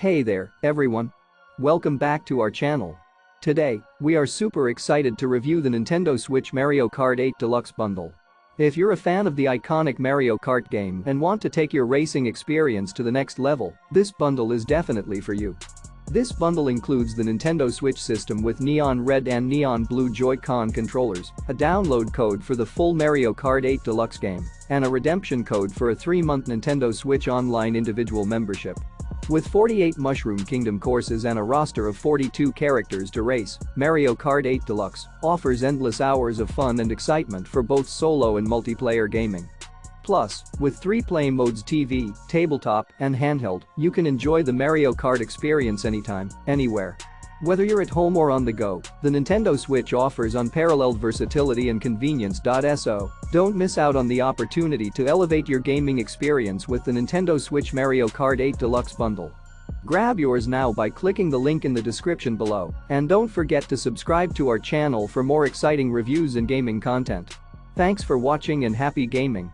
Hey there, everyone. Welcome back to our channel. Today, we are super excited to review the Nintendo Switch Mario Kart 8 Deluxe bundle. If you're a fan of the iconic Mario Kart game and want to take your racing experience to the next level, this bundle is definitely for you. This bundle includes the Nintendo Switch system with neon red and neon blue Joy-Con controllers, a download code for the full Mario Kart 8 Deluxe game, and a redemption code for a 3-month Nintendo Switch Online individual membership. With 48 Mushroom Kingdom courses and a roster of 42 characters to race, Mario Kart 8 Deluxe offers endless hours of fun and excitement for both solo and multiplayer gaming. Plus, with 3 play modes TV, tabletop, and handheld, you can enjoy the Mario Kart experience anytime, anywhere. Whether you're at home or on the go, the Nintendo Switch offers unparalleled versatility and convenience. So, don't miss out on the opportunity to elevate your gaming experience with the Nintendo Switch Mario Kart 8 Deluxe bundle. Grab yours now by clicking the link in the description below, and don't forget to subscribe to our channel for more exciting reviews and gaming content. Thanks for watching and happy gaming.